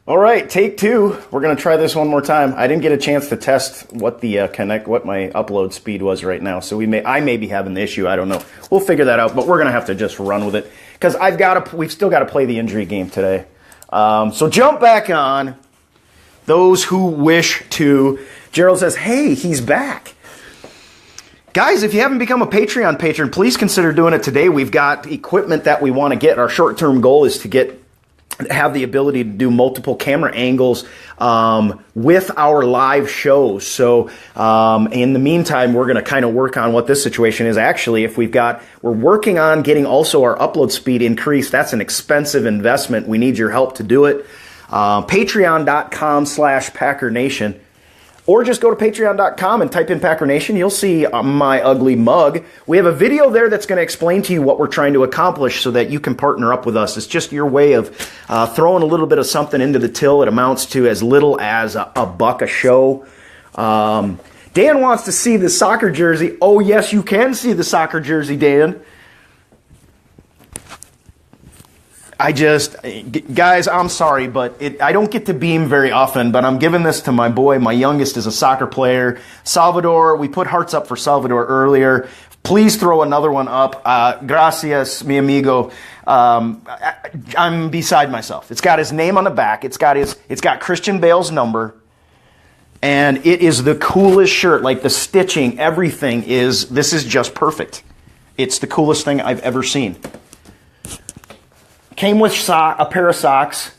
All right, take two. We're gonna try this one more time. I didn't get a chance to test what the what my upload speed was right now, so I may be having the issue. I don't know. We'll figure that out, but we're gonna have to just run with it because we've still got to play the injury game today. So jump back on. Those who wish to. Gerald says, "Hey, he's back." Guys, if you haven't become a Patreon patron, please consider doing it today. We've got equipment that we want to get. Our short-term goal is to have the ability to do multiple camera angles with our live shows. So in the meantime, we're going to kind of work on what this situation is. Actually, we're working on getting also our upload speed increased. That's an expensive investment. We need your help to do it. Patreon.com/PackerNation. Or just go to patreon.com and type in Packer Nation. You'll see my ugly mug. We have a video there that's going to explain to you what we're trying to accomplish so that you can partner up with us. It's just your way of throwing a little bit of something into the till. It amounts to as little as $1 a show. Dan wants to see the soccer jersey. Oh, yes, you can see the soccer jersey, Dan. Guys, I'm sorry, but I don't get to beam very often, but I'm giving this to my boy. My youngest is a soccer player. Salvador, we put hearts up for Salvador earlier. Please throw another one up. Gracias, mi amigo. I'm beside myself. It's got his name on the back. It's got Christian Bale's number. And it is the coolest shirt. Like the stitching, everything this is just perfect. It's the coolest thing I've ever seen. Came with a pair of socks,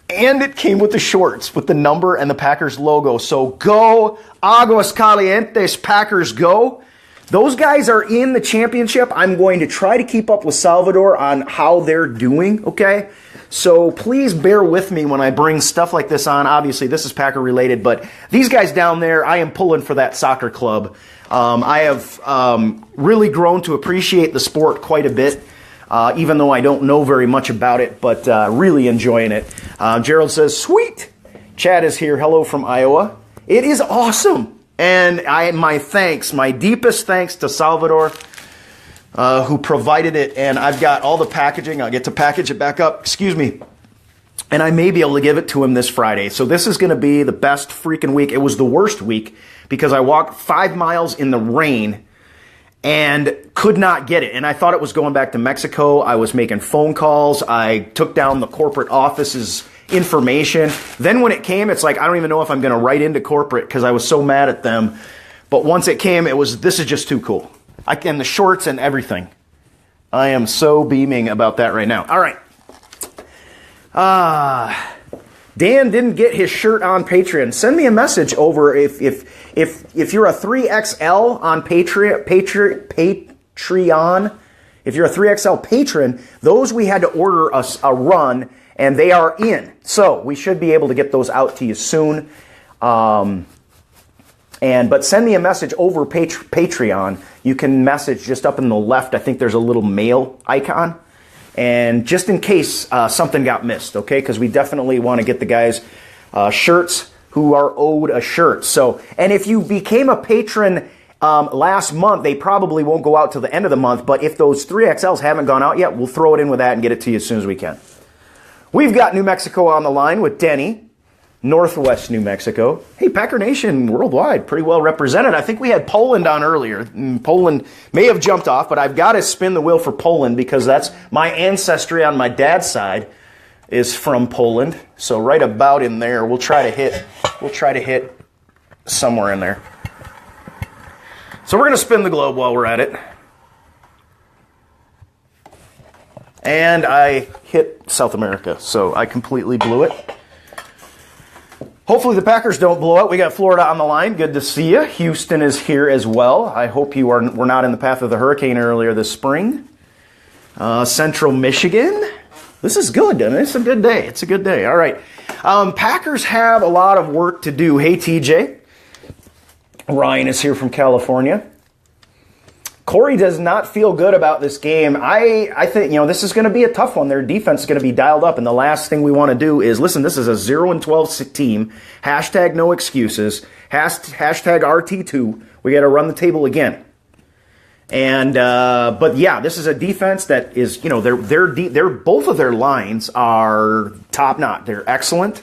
and it came with the shorts with the number and the Packers logo. So go, Aguas Calientes, Packers go. Those guys are in the championship. I'm going to try to keep up with Salvador on how they're doing, okay? So please bear with me when I bring stuff like this on. Obviously, this is Packer related, but these guys down there, I am pulling for that soccer club. I have really grown to appreciate the sport quite a bit. Even though I don't know very much about it, but really enjoying it. Gerald says, sweet. Chad is here. Hello from Iowa. It is awesome. And my deepest thanks to Salvador, who provided it. And I've got all the packaging. I'll get to package it back up. Excuse me. And I may be able to give it to him this Friday. So this is going to be the best freaking week. It was the worst week because I walked 5 miles in the rain and could not get it. And I thought it was going back to Mexico. I was making phone calls. I took down the corporate office's information. Then when it came, it's like, I don't even know if I'm going to write into corporate because I was so mad at them. But once it came, this is just too cool. And the shorts and everything. I am so beaming about that right now. All right. Dan didn't get his shirt on Patreon. Send me a message over if you're a 3XL on Patreon. If you're a 3XL patron, those we had to order a run, and they are in. So we should be able to get those out to you soon. But send me a message over Patreon. You can message just up in the left. I think there's a little mail icon. And just in case something got missed, okay? Because we definitely want to get the guys shirts who are owed a shirt. So, and if you became a patron last month, they probably won't go out till the end of the month. But if those 3XLs haven't gone out yet, we'll throw it in with that and get it to you as soon as we can. We've got New Mexico on the line with Denny. Northwest New Mexico. Hey, Packer Nation worldwide, pretty well represented. I think we had Poland on earlier. Poland may have jumped off, but I've got to spin the wheel for Poland because that's my ancestry on my dad's side is from Poland. So right about in there, we'll try to hit somewhere in there. So we're going to spin the globe while we're at it. And I hit South America, so I completely blew it. Hopefully the Packers don't blow up. We got Florida on the line. Good to see you. Houston is here as well. I hope we're not in the path of the hurricane earlier this spring. Central Michigan. This is good. I mean, it's a good day. It's a good day. All right. Packers have a lot of work to do. Hey, TJ. Ryan is here from California. Corey does not feel good about this game. I think, this is going to be a tough one. Their defense is going to be dialed up, and the last thing we want to do is, listen, this is a 0-12 team. Hashtag no excuses. Hashtag RT2. We got to run the table again. And but yeah, this is a defense that is, you know, they're both of their lines are top notch. They're excellent.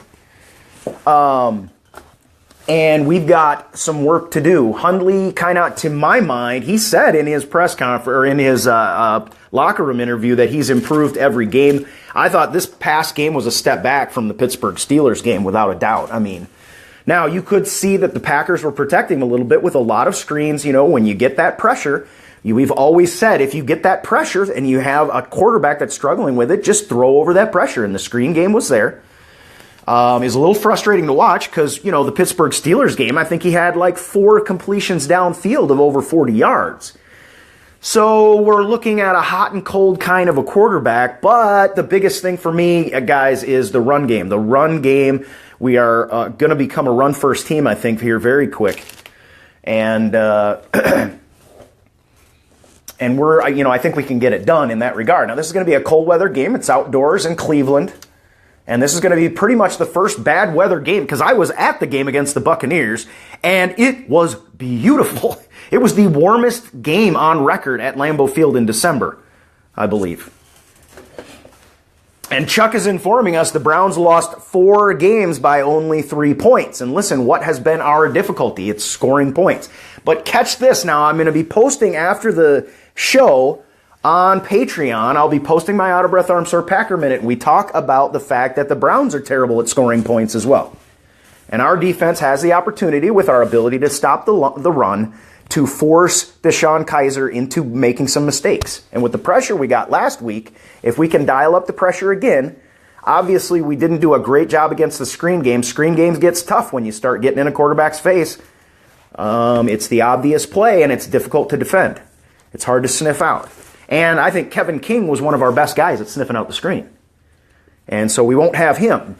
And we've got some work to do. Hundley, kind of, to my mind, he said in his press conference, or in his locker room interview, that he's improved every game. I thought this past game was a step back from the Pittsburgh Steelers game, without a doubt. I mean, now you could see that the Packers were protecting a little bit with a lot of screens. You know, when you get that pressure, we've always said if you get that pressure and you have a quarterback that's struggling with it, just throw over that pressure. And the screen game was there. Is a little frustrating to watch because, you know, the Pittsburgh Steelers game, I think he had like 4 completions downfield of over 40 yards. So we're looking at a hot and cold kind of a quarterback, but the biggest thing for me, guys, is the run game. The run game, we are going to become a run-first team, I think, here very quick. And and we're, you know, I think we can get it done in that regard. Now, this is going to be a cold weather game. It's outdoors in Cleveland. And this is going to be pretty much the first bad weather game, because I was at the game against the Buccaneers, and it was beautiful. It was the warmest game on record at Lambeau Field in December, I believe. And Chuck is informing us the Browns lost 4 games by only 3 points. And listen, what has been our difficulty? It's scoring points. But catch this now. I'm going to be posting after the show on Patreon. I'll be posting my Out of Breath Arm Sore Packer Minute. We talk about the fact that the Browns are terrible at scoring points as well. And our defense has the opportunity, with our ability to stop the run, to force DeShone Kizer into making some mistakes. And with the pressure we got last week, if we can dial up the pressure again, obviously we didn't do a great job against the screen game. Screen games gets tough when you start getting in a quarterback's face. It's the obvious play, and it's difficult to defend. It's hard to sniff out. And I think Kevin King was one of our best guys at sniffing out the screen. And so we won't have him.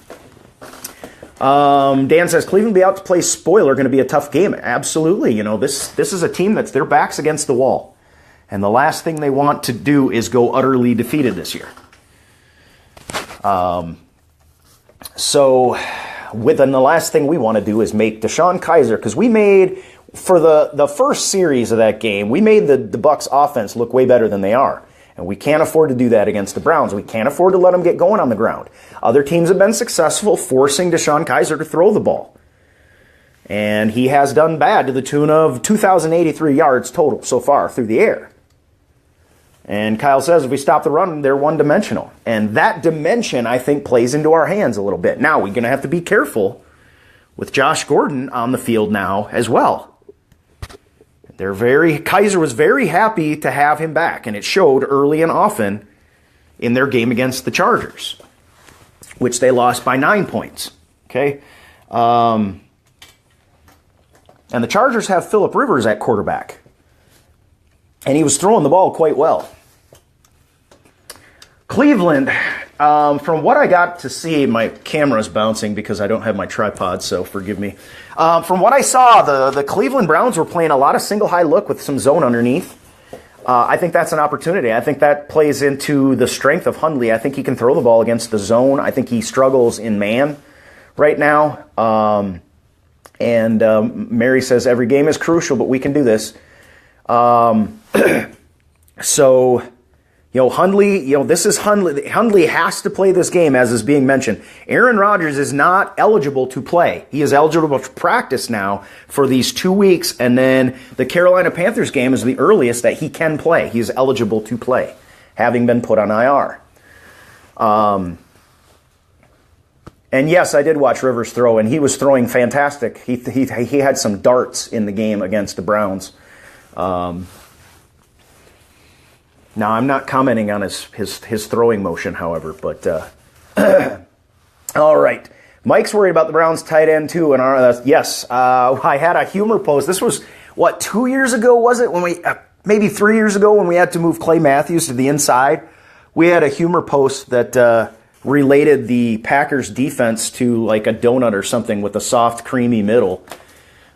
Dan says, Cleveland be out to play spoiler, going to be a tough game. Absolutely. You know, this is a team that's their backs against the wall. And the last thing they want to do is go utterly defeated this year. And the last thing we want to do is make DeShone Kizer, because we made, for the first series of that game, we made the Bucs offense look way better than they are. And we can't afford to do that against the Browns. We can't afford to let them get going on the ground. Other teams have been successful forcing DeShone Kizer to throw the ball. And he has done bad to the tune of 2,083 yards total so far through the air. And Kyle says if we stop the run, they're one-dimensional. And that dimension, I think, plays into our hands a little bit. Now, we're going to have to be careful with Josh Gordon on the field now as well. Kizer was very happy to have him back, and it showed early and often in their game against the Chargers, which they lost by 9 points. Okay, and the Chargers have Phillip Rivers at quarterback, and he was throwing the ball quite well. Cleveland, from what I got to see, my camera's bouncing because I don't have my tripod, so forgive me. From what I saw, the Cleveland Browns were playing a lot of single high look with some zone underneath. I think that's an opportunity. I think that plays into the strength of Hundley. I think he can throw the ball against the zone. I think he struggles in man right now. Mary says every game is crucial, but we can do this. So, you know, Hundley, you know, this is Hundley. Hundley has to play this game, as is being mentioned. Aaron Rodgers is not eligible to play. He is eligible to practice now for these 2 weeks, and then the Carolina Panthers game is the earliest that he can play. He is eligible to play, having been put on IR. And yes, I did watch Rivers throw, and he was throwing fantastic. He had some darts in the game against the Browns. Now, I'm not commenting on his throwing motion, however, but all right. Mike's worried about the Browns tight end, too. And yes, I had a humor post. This was, 2 years ago, was it? Maybe 3 years ago when we had to move Clay Matthews to the inside. We had a humor post that related the Packers defense to like a donut or something with a soft, creamy middle.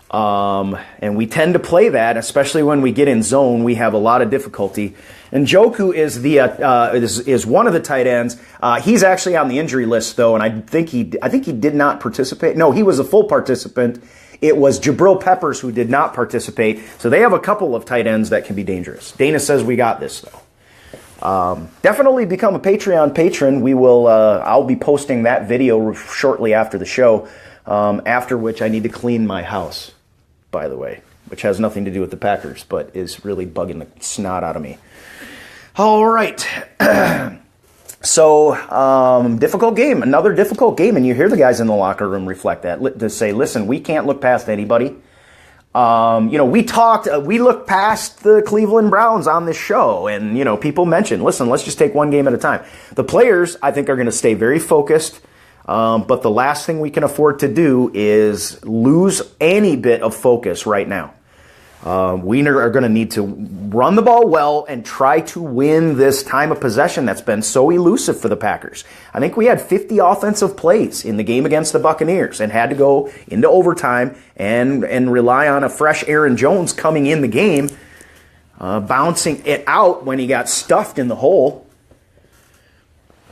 And we tend to play that, especially when we get in zone. We have a lot of difficulty. And Njoku is one of the tight ends. He's actually on the injury list, though, and I think he did not participate. No, he was a full participant It was Jabril Peppers who did not participate. So they have a couple of tight ends that can be dangerous. Dana says we got this, though. Definitely become a Patreon patron. We will. I'll be posting that video shortly after the show, after which I need to clean my house, by the way, which has nothing to do with the Packers, but is really bugging the snot out of me. All right. So, difficult game, another difficult game, and you hear the guys in the locker room reflect that, to say, listen, we can't look past anybody. We looked past the Cleveland Browns on this show, and, people mentioned, listen, let's just take one game at a time. The players, I think, are going to stay very focused, but the last thing we can afford to do is lose any bit of focus right now. We are going to need to run the ball well and try to win this time of possession that's been so elusive for the Packers. I think we had 50 offensive plays in the game against the Buccaneers and had to go into overtime and rely on a fresh Aaron Jones coming in the game, bouncing it out when he got stuffed in the hole.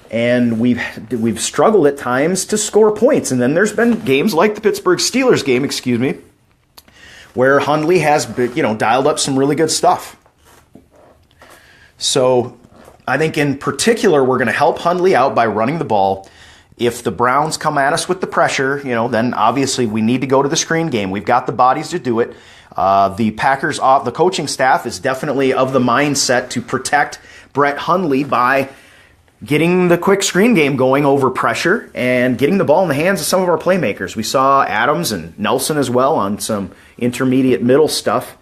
And we've struggled at times to score points. And then there's been games like the Pittsburgh Steelers game, where Hundley has, dialed up some really good stuff. So I think in particular, we're going to help Hundley out by running the ball. If the Browns come at us with the pressure, then obviously we need to go to the screen game. We've got the bodies to do it. The Packers, the coaching staff is definitely of the mindset to protect Brett Hundley by getting the quick screen game going over pressure and getting the ball in the hands of some of our playmakers. We saw Adams and Nelson as well on some intermediate middle stuff.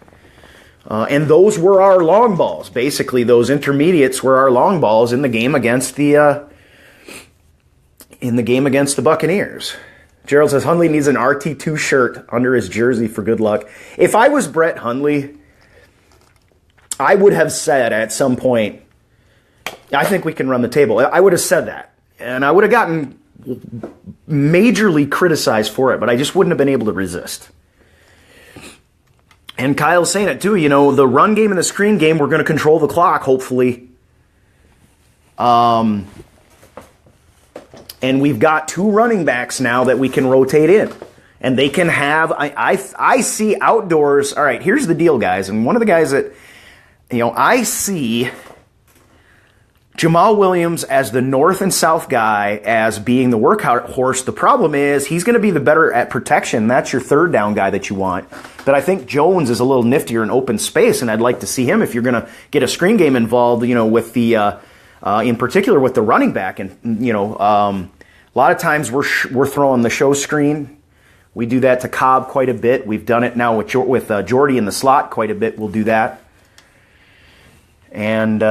And those were our long balls. Basically, those intermediates were our long balls in the game against the Buccaneers. Gerald says Hundley needs an RT2 shirt under his jersey for good luck. If I was Brett Hundley, I would have said at some point, I think we can run the table. I would have said that. And I would have gotten majorly criticized for it, but I just wouldn't have been able to resist. And Kyle's saying it too, the run game and the screen game, we're going to control the clock, hopefully. And we've got two running backs now that we can rotate in. And they can have, I see outdoors. All right, here's the deal, guys. And one of the guys that, I see Jamal Williams as the north and south guy as being the workhorse. The problem is he's going to be the better at protection. That's your third down guy that you want. But I think Jones is a little niftier in open space, and I'd like to see him if you're going to get a screen game involved, with the, in particular with the running back. And, a lot of times we're throwing the show screen. We do that to Cobb quite a bit. We've done it now with Jordy in the slot quite a bit. We'll do that. And,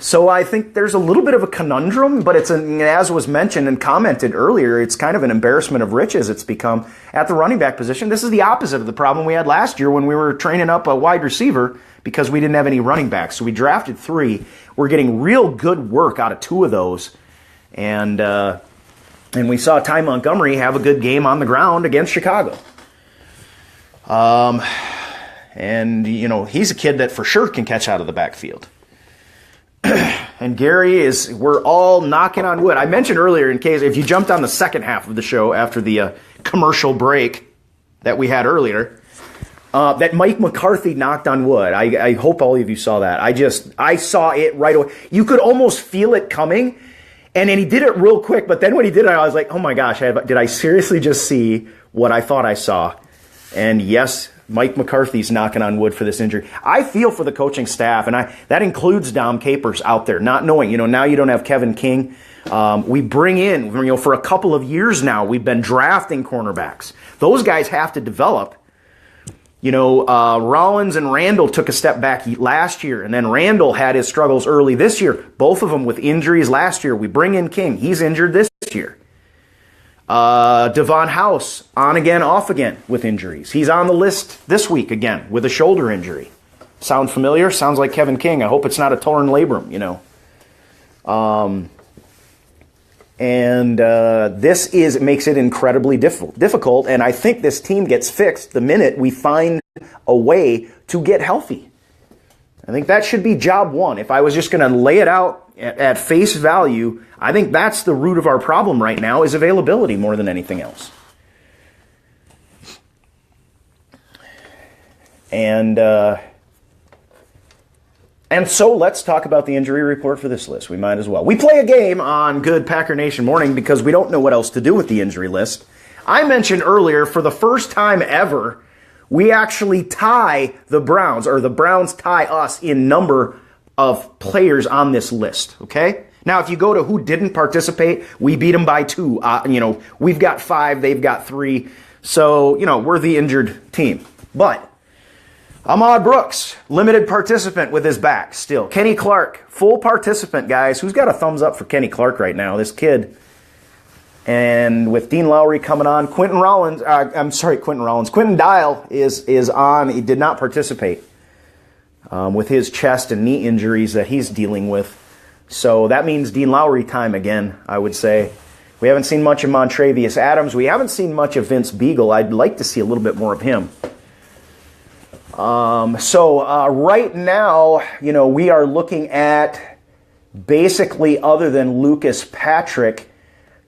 so I think there's a little bit of a conundrum, but as was mentioned and commented earlier, it's kind of an embarrassment of riches it's become at the running back position. This is the opposite of the problem we had last year when we were training up a wide receiver because we didn't have any running backs. So we drafted 3. We're getting real good work out of 2 of those. And we saw Ty Montgomery have a good game on the ground against Chicago. And he's a kid that for sure can catch out of the backfield. And Gary we're all knocking on wood. I mentioned earlier, in case if you jumped on the second half of the show after the commercial break that we had earlier, that Mike McCarthy knocked on wood. I hope all of you saw that. I saw it right away. You could almost feel it coming, and then he did it real quick. But then when he did it, I was like, oh my gosh, did I seriously just see what I thought I saw? And yes, Mike McCarthy's knocking on wood for this injury. I feel for the coaching staff, and that includes Dom Capers out there, not knowing, now you don't have Kevin King. We bring in, for a couple of years now, we've been drafting cornerbacks. Those guys have to develop. Rollins and Randall took a step back last year, and then Randall had his struggles early this year, both of them with injuries last year. We bring in King. He's injured this year. Devon House, on again, off again with injuries. He's on the list this week again with a shoulder injury. Sound familiar? Sounds like Kevin King. I hope it's not a torn labrum, And this makes it incredibly difficult, and I think this team gets fixed the minute we find a way to get healthy. I think that should be job one. If I was just going to lay it out at face value, I think that's the root of our problem right now is availability more than anything else. And so let's talk about the injury report for this list. We might as well. We play a game on Good Packer Nation Morning because we don't know what else to do with the injury list. I mentioned earlier, for the first time ever, we actually tie the Browns, or the Browns tie us in number of players on this list, okay? Now, if you go to who didn't participate, we beat them by 2. We've got 5, they've got 3. So, we're the injured team. But Ahmad Brooks, limited participant with his back still. Kenny Clark, full participant, guys. Who's got a thumbs up for Kenny Clark right now? This kid. And with Dean Lowry coming on, Quentin Dial is on. He did not participate with his chest and knee injuries that he's dealing with. So that means Dean Lowry time again, I would say. We haven't seen much of Montrevious Adams. We haven't seen much of Vince Beagle. I'd like to see a little bit more of him. Right now, we are looking at basically, other than Lucas Patrick,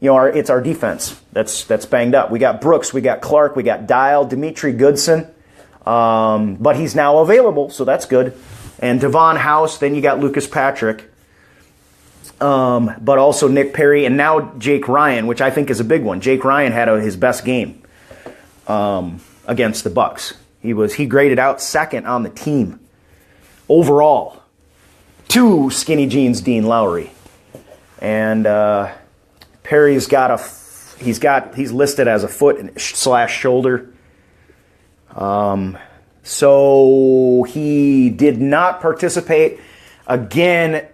it's our defense that's banged up. We got Brooks, we got Clark, we got Dial, Dimitri Goodson, but he's now available, so that's good. And Devon House, then you got Lucas Patrick, but also Nick Perry, and now Jake Ryan, which I think is a big one. Jake Ryan had his best game against the Bucs. He graded out second on the team overall to Skinny Jeans Dean Lowry. And Perry's he's listed as a foot / shoulder. So he did not participate. Again,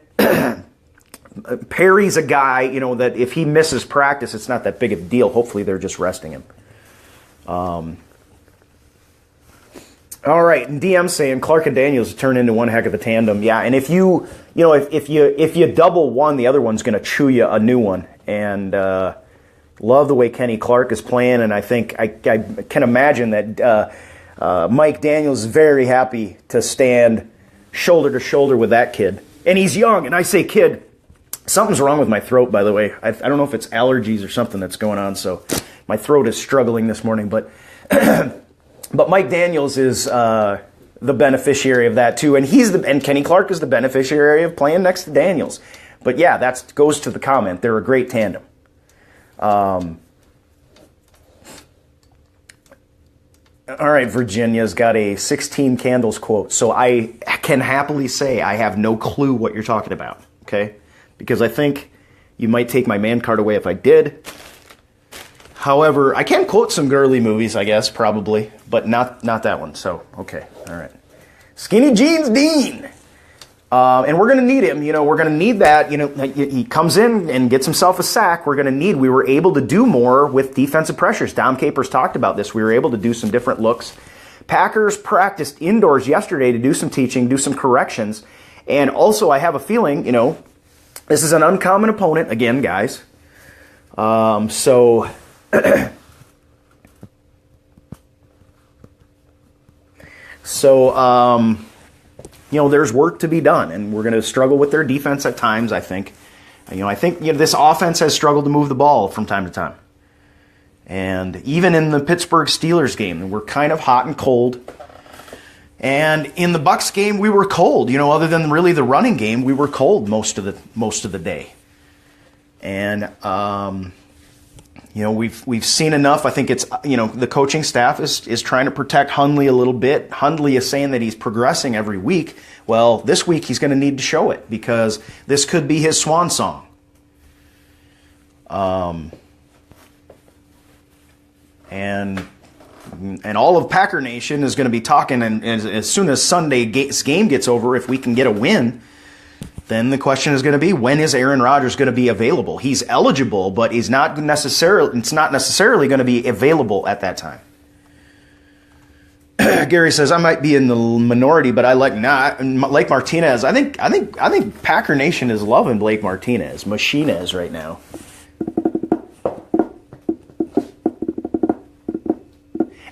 Perry's a guy, that if he misses practice, it's not that big of a deal. Hopefully they're just resting him. All right, and DM saying Clark and Daniels turn into one heck of a tandem. Yeah, and if you double one, the other one's going to chew you a new one. And love the way Kenny Clark is playing, and I think I can imagine that Mike Daniels is very happy to stand shoulder to shoulder with that kid. And he's young, and I say kid. Something's wrong with my throat, by the way. I don't know if it's allergies or something that's going on, so my throat is struggling this morning, but. But Mike Daniels is the beneficiary of that too, and Kenny Clark is the beneficiary of playing next to Daniels. But yeah, that goes to the comment. They're a great tandem. All right, Virginia's got a 16 candles quote, so I can happily say I have no clue what you're talking about. Okay, because I think you might take my man card away if I did. However, I can quote some girly movies, I guess, probably, but not that one. So, okay, all right. Skinny Jeans Dean. And we're going to need him. We're going to need that. He comes in and gets himself a sack. We were able to do more with defensive pressures. Dom Capers talked about this. We were able to do some different looks. Packers practiced indoors yesterday to do some teaching, do some corrections. And also, I have a feeling, this is an uncommon opponent, again, guys. There's work to be done, and we're going to struggle with their defense at times, I think. I think this offense has struggled to move the ball from time to time. And even in the Pittsburgh Steelers game, we're kind of hot and cold. And in the Bucs game, we were cold. Other than really the running game, we were cold most of the day. And we've seen enough. I think it's, the coaching staff is trying to protect Hundley a little bit. Hundley is saying that he's progressing every week. Well, this week he's going to need to show it because this could be his swan song. And all of Packer Nation is going to be talking, and as soon as Sunday's game gets over, if we can get a win, then the question is going to be, when is Aaron Rodgers going to be available? He's eligible, but it's not necessarily going to be available at that time. Gary says, I might be in the minority, but I like Blake Martinez. I think Packer Nation is loving Blake Martinez right now.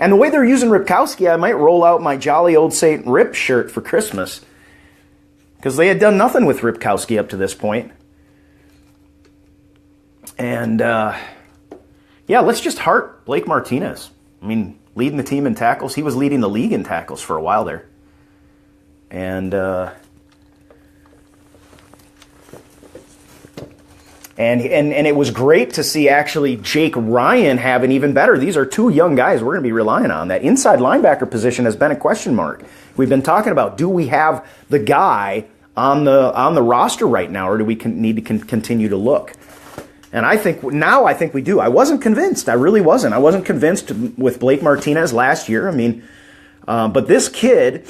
And the way they're using Ripkowski, I might roll out my Jolly Old Saint Rip shirt for Christmas. Because they had done nothing with Ripkowski up to this point. And, let's just heart Blake Martinez. I mean, leading the team in tackles. He was leading the league in tackles for a while there. And it was great to see actually Jake Ryan have an even better. These are two young guys we're going to be relying on. That inside linebacker position has been a question mark. We've been talking about, do we have the guy on the roster right now, or do we need to continue to look? And I think we do. I wasn't convinced. I really wasn't. I wasn't convinced with Blake Martinez last year. I mean, but this kid.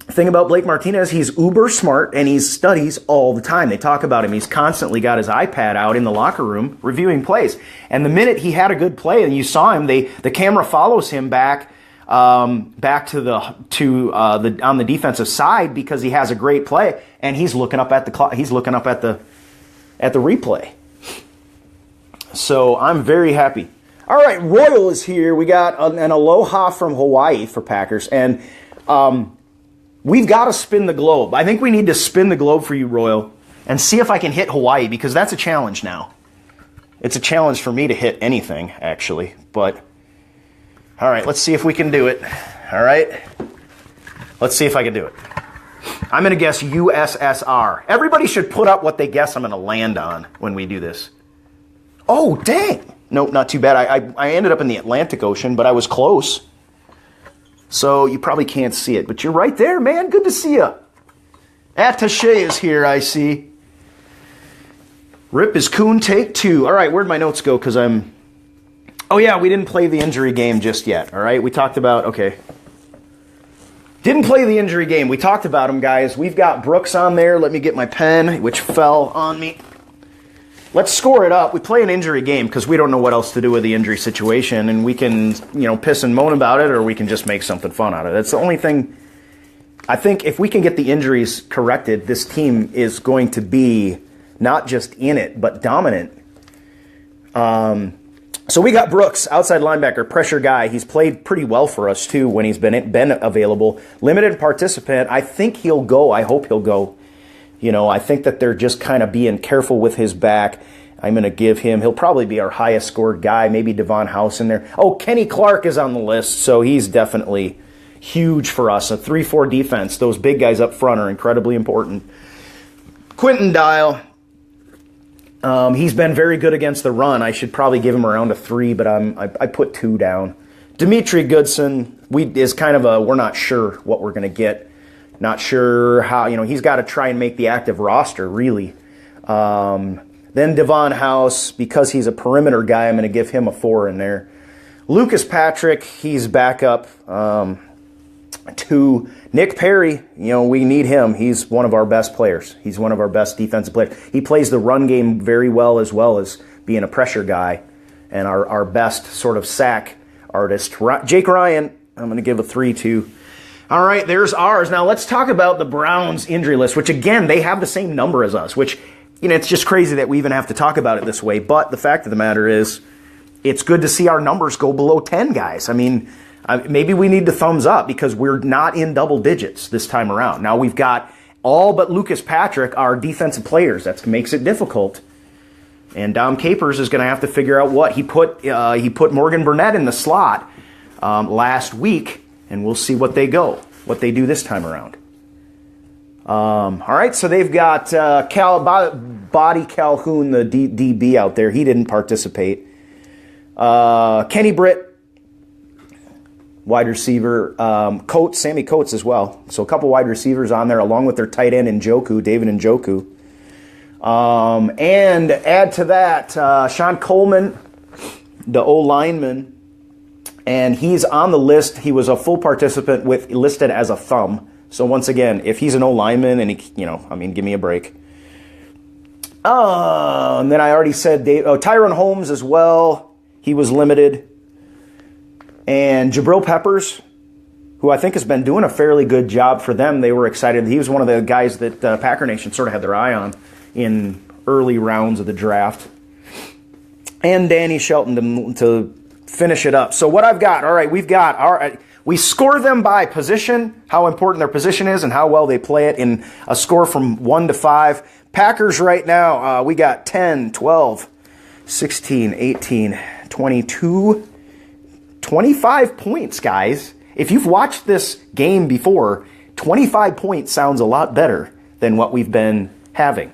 Thing about Blake Martinez, he's uber smart and he studies all the time. They talk about him. He's constantly got his iPad out in the locker room reviewing plays. And the minute he had a good play and you saw him, the camera follows him back on the defensive side because he has a great play, and he's looking up at the clock. He's looking up at the replay. So I'm very happy. All right, Royal is here. We got an aloha from Hawaii for Packers, and we've got to spin the globe. I think we need to spin the globe for you, Royal, and see if I can hit Hawaii, because that's a challenge now. It's a challenge for me to hit anything, actually. But, all right, let's see if we can do it. All right? Let's see if I can do it. I'm going to guess USSR. Everybody should put up what they guess I'm going to land on when we do this. Oh, dang. Nope, not too bad. I ended up in the Atlantic Ocean, but I was close. So you probably can't see it, but you're right there, man. Good to see you. Attaché is here, I see. Rip is Coon, take 2. All right, where'd my notes go? Because I'm... Oh, yeah, we didn't play the injury game just yet, all right? We talked about... Okay. Didn't play the injury game. We talked about him, guys. We've got Brooks on there. Let me get my pen, which fell on me. Let's score it up. We play an injury game because we don't know what else to do with the injury situation, and we can, piss and moan about it, or we can just make something fun out of it. That's the only thing. I think if we can get the injuries corrected, this team is going to be not just in it, but dominant. So we got Brooks, outside linebacker, pressure guy. He's played pretty well for us, too, when he's been available. Limited participant. I think he'll go. I hope he'll go. I think that they're just kind of being careful with his back. I'm going to give him, he'll probably be our highest scored guy, maybe Devon House in there. Oh, Kenny Clark is on the list, so he's definitely huge for us. A 3-4 defense, those big guys up front are incredibly important. Quentin Dial, he's been very good against the run. I should probably give him around a 3, but I put 2 down. Dimitri Goodson is kind of we're not sure what we're going to get. Not sure how, he's got to try and make the active roster, really. Then Devon House, because he's a perimeter guy, I'm going to give him a 4 in there. Lucas Patrick, he's back up to Nick Perry. We need him. He's one of our best players. He's one of our best defensive players. He plays the run game very well as being a pressure guy, and our best sort of sack artist. Jake Ryan, I'm going to give a 3 to. All right, there's ours. Now let's talk about the Browns injury list, which again, they have the same number as us, which, it's just crazy that we even have to talk about it this way. But the fact of the matter is, it's good to see our numbers go below 10, guys. I mean, maybe we need to thumbs up because we're not in double digits this time around. Now we've got all but Lucas Patrick, our defensive players. That makes it difficult. And Dom Capers is going to have to figure out what. He put Morgan Burnett in the slot last week. And we'll see what they do this time around. All right, so they've got Body Calhoun, the DB out there. He didn't participate. Kenny Britt, wide receiver. Sammy Coates as well. So a couple wide receivers on there, along with their tight end David Njoku. And add to that, Sean Coleman, the O-lineman. And he's on the list. He was a full participant listed as a thumb. So once again, if he's an O-lineman and give me a break. And then I already said Tyrone Holmes as well. He was limited. And Jabril Peppers, who I think has been doing a fairly good job for them. They were excited. He was one of the guys that Packer Nation sort of had their eye on in early rounds of the draft. And Danny Shelton to finish it up. So what I've got, all right, we score them by position, how important their position is and how well they play it in a score from 1 to 5. Packers right now, we got 10, 12, 16, 18, 22, 25 points, guys. If you've watched this game before, 25 points sounds a lot better than what we've been having.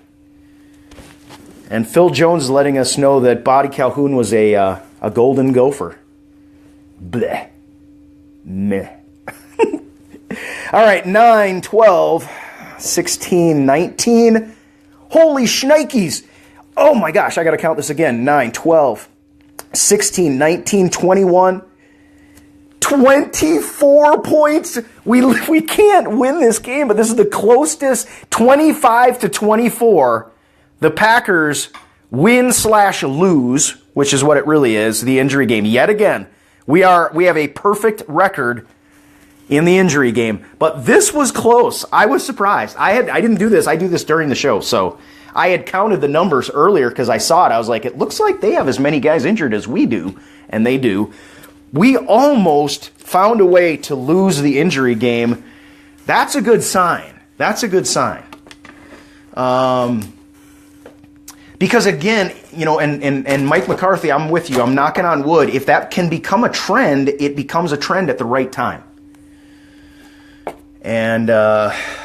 And Phil Jones is letting us know that Buddy Calhoun was a golden gopher. Bleh. Meh. All right, 9, 12, 16, 19. Holy shnikes. Oh my gosh, I got to count this again. 9, 12, 16, 19, 21, 24 points. We can't win this game, but this is the closest. 25 to 24. The Packers win/lose, which is what it really is, the injury game. Yet again, we have a perfect record in the injury game. But this was close. I was surprised. I didn't do this. I do this during the show. So I had counted the numbers earlier because I saw it. I was like, it looks like they have as many guys injured as we do. And they do. We almost found a way to lose the injury game. That's a good sign. That's a good sign. Because again, and Mike McCarthy, I'm with you. I'm knocking on wood. If that can become a trend, it becomes a trend at the right time. And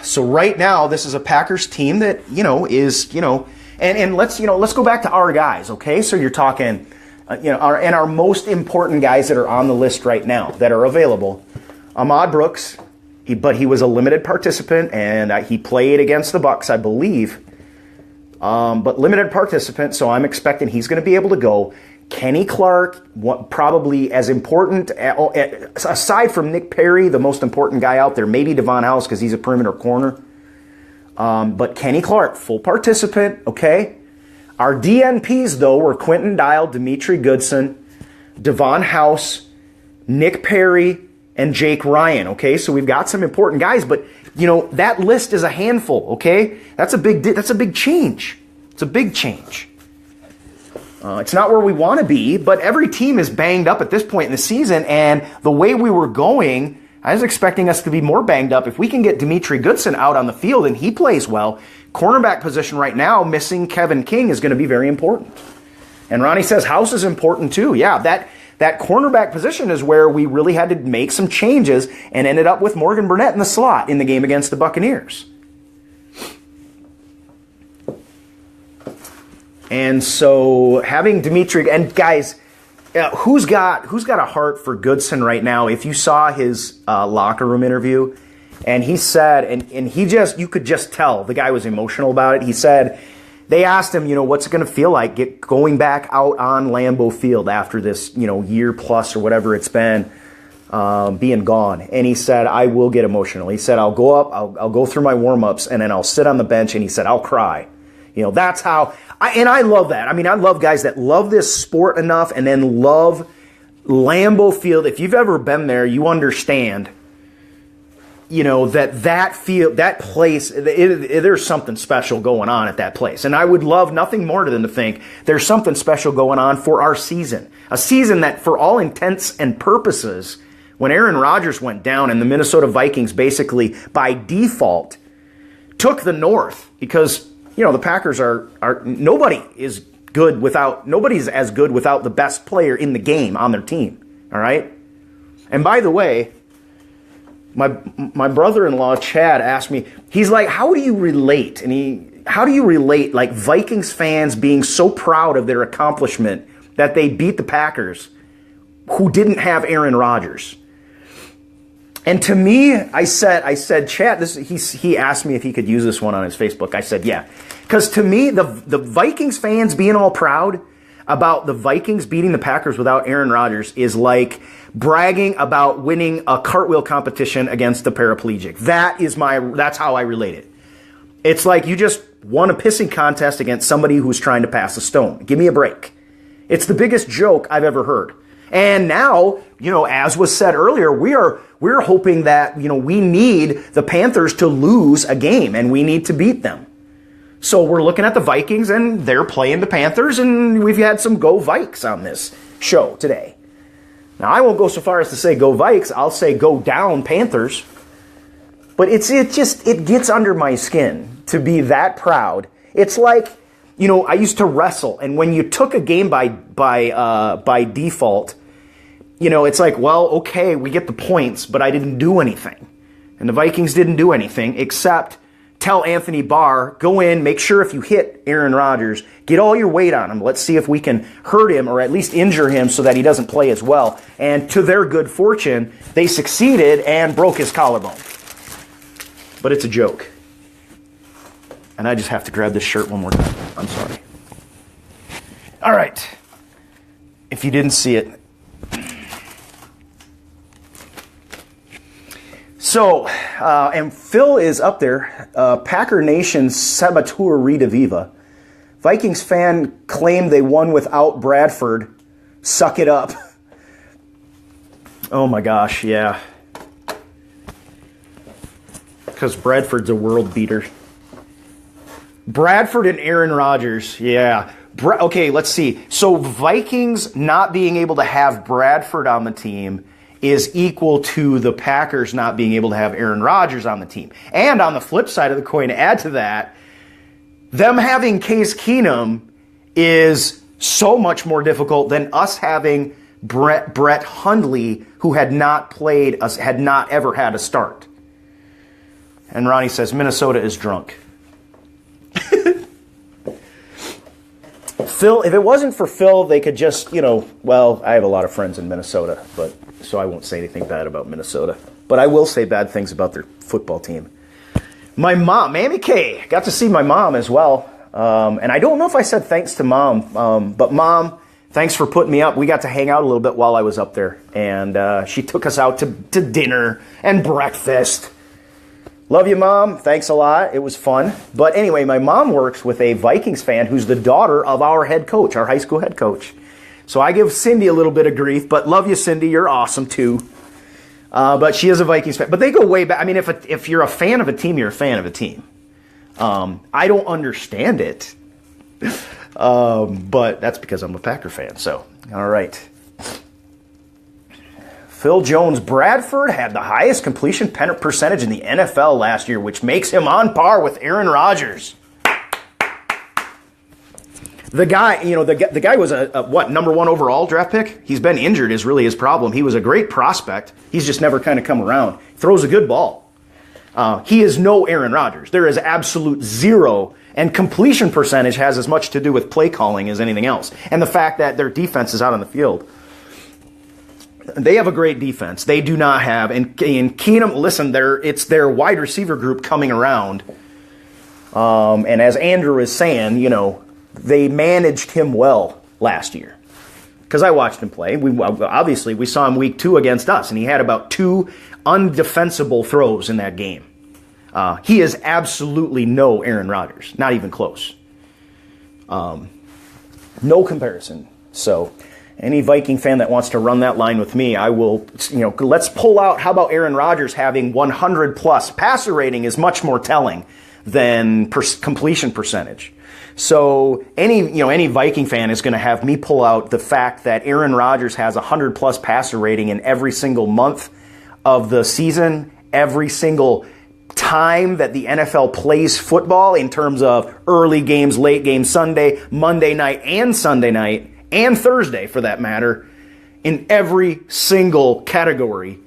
so right now, this is a Packers team that is and let's go back to our guys. Okay, so you're talking our most important guys that are on the list right now that are available. Ahmad Brooks, but he was a limited participant and he played against the Bucs, I believe. But limited participant, so I'm expecting he's going to be able to go. Kenny Clark, probably as important, aside from Nick Perry, the most important guy out there, maybe Devon House because he's a perimeter corner. But Kenny Clark, full participant, okay? Our DNPs, though, were Quentin Dial, Dimitri Goodson, Devon House, Nick Perry, and Jake Ryan, okay? So we've got some important guys, but that list is a handful, okay? That's a big change. It's a big change. It's not where we want to be, but every team is banged up at this point in the season, and the way we were going, I was expecting us to be more banged up. If we can get Dimitri Goodson out on the field and he plays well, cornerback position right now, missing Kevin King is going to be very important. And Ronnie says House is important too. Yeah, that cornerback position is where we really had to make some changes and ended up with Morgan Burnett in the slot in the game against the Buccaneers. And so having Dimitri, and guys, who's got a heart for Goodson right now? If you saw his locker room interview, and he said, and he you could just tell the guy was emotional about it. He said, they asked him, what's it going to feel like going back out on Lambeau Field after this, year plus or whatever it's been, being gone. And he said, I will get emotional. He said, I'll go up, I'll go through my warm-ups, and then I'll sit on the bench, and he said, I'll cry. That's how, I love that. I mean, I love guys that love this sport enough and then love Lambeau Field. If you've ever been there, you understand, that field, that place, there's something special going on at that place. And I would love nothing more than to think there's something special going on for our season. A season that, for all intents and purposes, when Aaron Rodgers went down and the Minnesota Vikings basically, by default, took the North because the Packers nobody's as good without the best player in the game on their team. All right. And by the way, my brother-in-law Chad asked me, he's like, how do you relate? Like Vikings fans being so proud of their accomplishment that they beat the Packers, who didn't have Aaron Rodgers? And to me, I said, Chad, he asked me if he could use this one on his Facebook. I said, yeah. Because to me, the Vikings fans being all proud about the Vikings beating the Packers without Aaron Rodgers is like bragging about winning a cartwheel competition against the paraplegic. That's how I relate it. It's like you just won a pissing contest against somebody who's trying to pass a stone. Give me a break. It's the biggest joke I've ever heard. And now, as was said earlier, we're hoping that, we need the Panthers to lose a game and we need to beat them. So we're looking at the Vikings and they're playing the Panthers, and we've had some go Vikes on this show today. Now, I won't go so far as to say go Vikes. I'll say go down Panthers. But it gets under my skin to be that proud. It's like, I used to wrestle, and when you took a game by default, it's like, well, okay, we get the points, but I didn't do anything. And the Vikings didn't do anything except tell Anthony Barr, go in, make sure if you hit Aaron Rodgers, get all your weight on him. Let's see if we can hurt him or at least injure him so that he doesn't play as well. And to their good fortune, they succeeded and broke his collarbone. But it's a joke. And I just have to grab this shirt one more time. I'm sorry. All right. If you didn't see it. So, and Phil is up there. Packer Nation Saboteur Redaviva. Vikings fan claimed they won without Bradford. Suck it up. Oh my gosh, yeah. Because Bradford's a world beater. Bradford and Aaron Rodgers, yeah. Okay, let's see. So Vikings not being able to have Bradford on the team is equal to the Packers not being able to have Aaron Rodgers on the team. And on the flip side of the coin, to add to that, them having Case Keenum is so much more difficult than us having Brett Hundley, who had not played, had not ever had a start. And Ronnie says, Minnesota is drunk. Phil, if it wasn't for Phil, they could just, well, I have a lot of friends in Minnesota, but so I won't say anything bad about Minnesota. But I will say bad things about their football team. My mom, Mammy K, got to see my mom as well. And I don't know if I said thanks to Mom, but Mom, thanks for putting me up. We got to hang out a little bit while I was up there. And she took us out to dinner and breakfast. Love you, Mom. Thanks a lot. It was fun. But anyway, my mom works with a Vikings fan who's the daughter of our head coach, our high school head coach. So I give Cindy a little bit of grief, but love you, Cindy. You're awesome, too. But she is a Vikings fan. But they go way back. I mean, if you're a fan of a team, you're a fan of a team. I don't understand it. But that's because I'm a Packer fan. So, all right. Phil Jones, Bradford had the highest completion percentage in the NFL last year, which makes him on par with Aaron Rodgers. The guy, the guy was a number 1 overall draft pick? He's been injured is really his problem. He was a great prospect. He's just never kind of come around. Throws a good ball. He is no Aaron Rodgers. There is absolute zero, and completion percentage has as much to do with play calling as anything else. And the fact that their defense is out on the field. They have a great defense. They do not have, and Keenum, listen, it's their wide receiver group coming around. And as Andrew is saying, they managed him well last year. Because I watched him play. Obviously, we saw him week 2 against us, and he had about 2 undefensible throws in that game. He is absolutely no Aaron Rodgers. Not even close. No comparison. So, any Viking fan that wants to run that line with me, I will, let's pull out, how about Aaron Rodgers having 100-plus? Passer rating is much more telling than completion percentage. So any Viking fan is going to have me pull out the fact that Aaron Rodgers has 100-plus passer rating in every single month of the season, every single time that the NFL plays football in terms of early games, late games, Sunday, Monday night, and Sunday night, and Thursday for that matter, in every single category.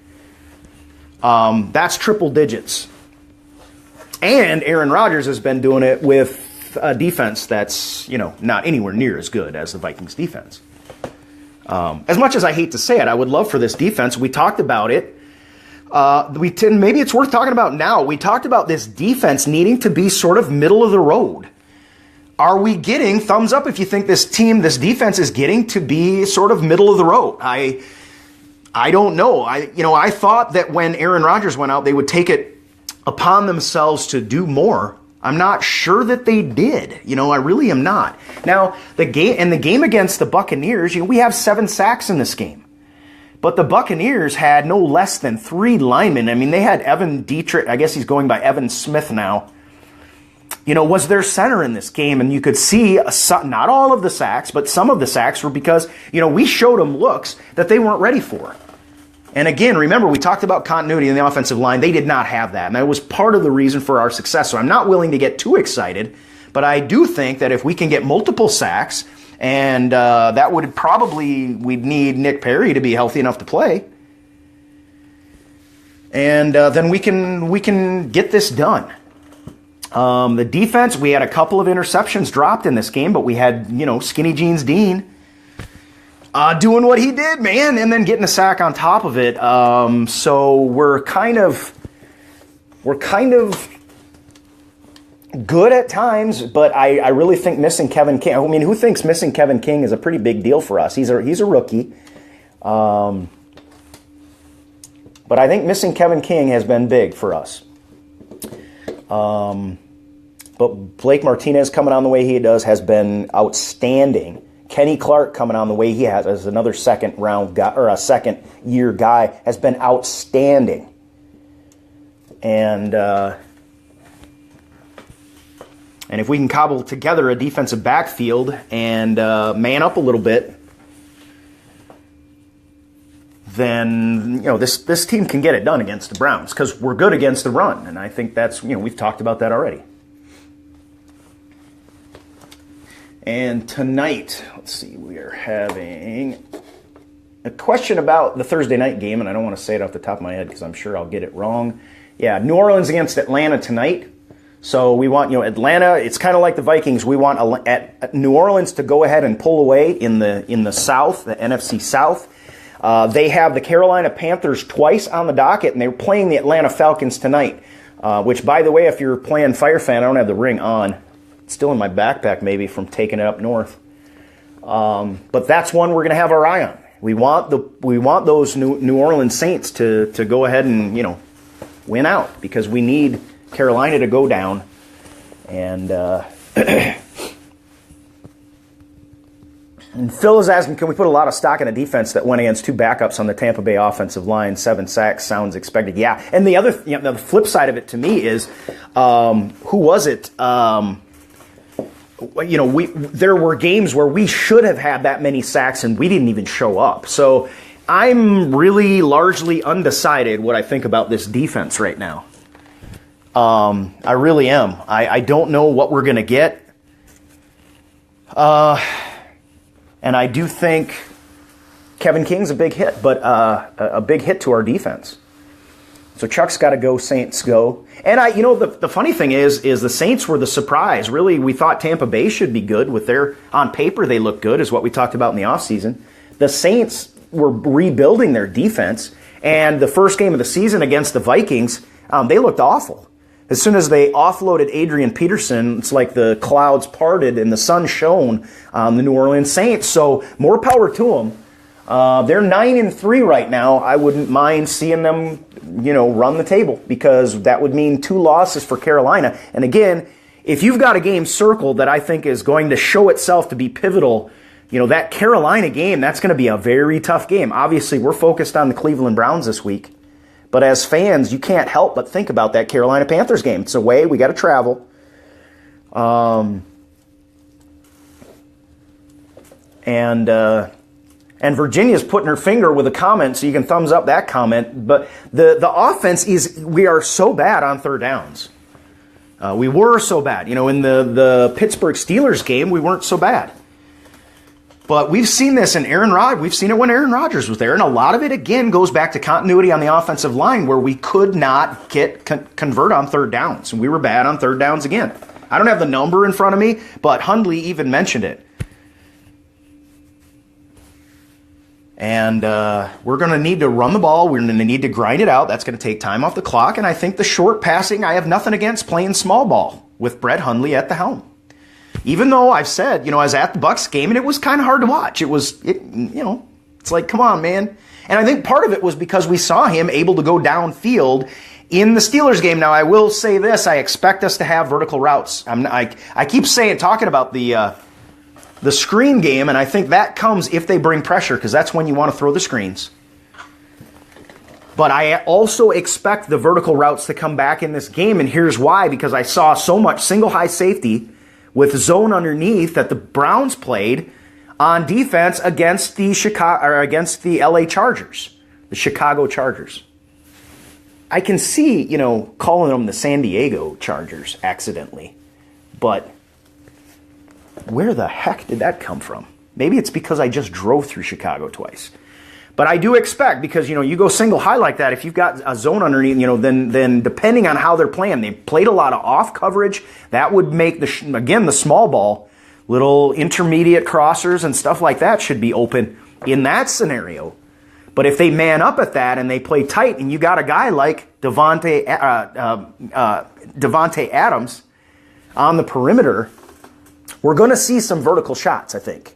That's triple digits. And Aaron Rodgers has been doing it with a defense that's, not anywhere near as good as the Vikings defense. As much as I hate to say it, I would love for this defense. We talked about it. Maybe it's worth talking about now. We talked about this defense needing to be sort of middle of the road. Are we getting thumbs up if you think this defense is getting to be sort of middle of the road? I don't know. I thought that when Aaron Rodgers went out, they would take it upon themselves to do more. I'm not sure that they did. I really am not. Now, the game against the Buccaneers, we have 7 sacks in this game. But the Buccaneers had no less than 3 linemen. I mean, they had Evan Dietrich, I guess he's going by Evan Smith now, was their center in this game. And you could see, not all of the sacks, but some of the sacks were because, we showed them looks that they weren't ready for. And again, remember, we talked about continuity in the offensive line. They did not have that. And that was part of the reason for our success. So I'm not willing to get too excited, but I do think that if we can get multiple sacks And that would probably, we'd need Nick Perry to be healthy enough to play. And then we can get this done. The defense, we had a couple of interceptions dropped in this game, but we had, Skinny Jeans Dean doing what he did, man, and then getting a sack on top of it. So we're kind of good at times, but I really think missing Kevin King. I mean, who thinks missing Kevin King is a pretty big deal for us? He's a rookie. But I think missing Kevin King has been big for us. But Blake Martinez coming on the way he does has been outstanding. Kenny Clark coming on the way he has as another second round guy or a second year guy has been outstanding. And if we can cobble together a defensive backfield and man up a little bit, then this team can get it done against the Browns because we're good against the run, and I think that's we've talked about that already. And tonight, let's see, we are having a question about the Thursday night game, and I don't want to say it off the top of my head because I'm sure I'll get it wrong. Yeah, New Orleans against Atlanta tonight. So we want, Atlanta, it's kind of like the Vikings. We want at New Orleans to go ahead and pull away in the South, the NFC South. They have the Carolina Panthers twice on the docket, and they're playing the Atlanta Falcons tonight, which, by the way, if you're playing Fire Fan, I don't have the ring on. It's still in my backpack, maybe, from taking it up north. But that's one we're going to have our eye on. We want those New Orleans Saints to go ahead and, win out because we need Carolina to go down. And and Phil is asking, can we put a lot of stock in a defense that went against two backups on the Tampa Bay offensive line? 7 sacks sounds expected. Yeah. And the other, the flip side of it to me is, who was it? There were games where we should have had that many sacks and we didn't even show up. So I'm really largely undecided what I think about this defense right now. I really am. I don't know what we're going to get. And I do think Kevin King's a big hit, but a big hit to our defense. So Chuck's got to go, Saints go. And the funny thing is the Saints were the surprise. Really, we thought Tampa Bay should be good with on paper they look good, is what we talked about in the offseason. The Saints were rebuilding their defense, and the first game of the season against the Vikings, they looked awful. As soon as they offloaded Adrian Peterson, it's like the clouds parted and the sun shone on the New Orleans Saints. So more power to them. They're 9-3 right now. I wouldn't mind seeing them, run the table because that would mean 2 losses for Carolina. And again, if you've got a game circled that I think is going to show itself to be pivotal, that Carolina game, that's going to be a very tough game. Obviously, we're focused on the Cleveland Browns this week. But as fans, you can't help but think about that Carolina Panthers game. It's away. We got to travel. And Virginia's putting her finger with a comment, so you can thumbs up that comment. But the offense we are so bad on third downs. We were so bad. In the Pittsburgh Steelers game, we weren't so bad. But we've seen this in we've seen it when Aaron Rodgers was there, and a lot of it, again, goes back to continuity on the offensive line where we could not convert on third downs, and we were bad on third downs again. I don't have the number in front of me, but Hundley even mentioned it. And we're going to need to run the ball. We're going to need to grind it out. That's going to take time off the clock, and I think the short passing, I have nothing against playing small ball with Brett Hundley at the helm. Even though I've said, I was at the Bucs game and it was kind of hard to watch. It's like, come on, man. And I think part of it was because we saw him able to go downfield in the Steelers game. Now, I will say this. I expect us to have vertical routes. I keep talking about the screen game, and I think that comes if they bring pressure because that's when you want to throw the screens. But I also expect the vertical routes to come back in this game, and here's why. Because I saw so much single high safety with zone underneath that the Browns played on defense against the LA Chargers, the Chicago Chargers. I can see, calling them the San Diego Chargers accidentally, but Where the heck did that come from? Maybe it's because I just drove through Chicago twice. But I do expect, because, you go single high like that, if you've got a zone underneath, then depending on how they're playing, they played a lot of off coverage. That would make, the small ball, little intermediate crossers and stuff like that should be open in that scenario. But if they man up at that and they play tight, and you got a guy like Devontae Adams on the perimeter, we're going to see some vertical shots, I think.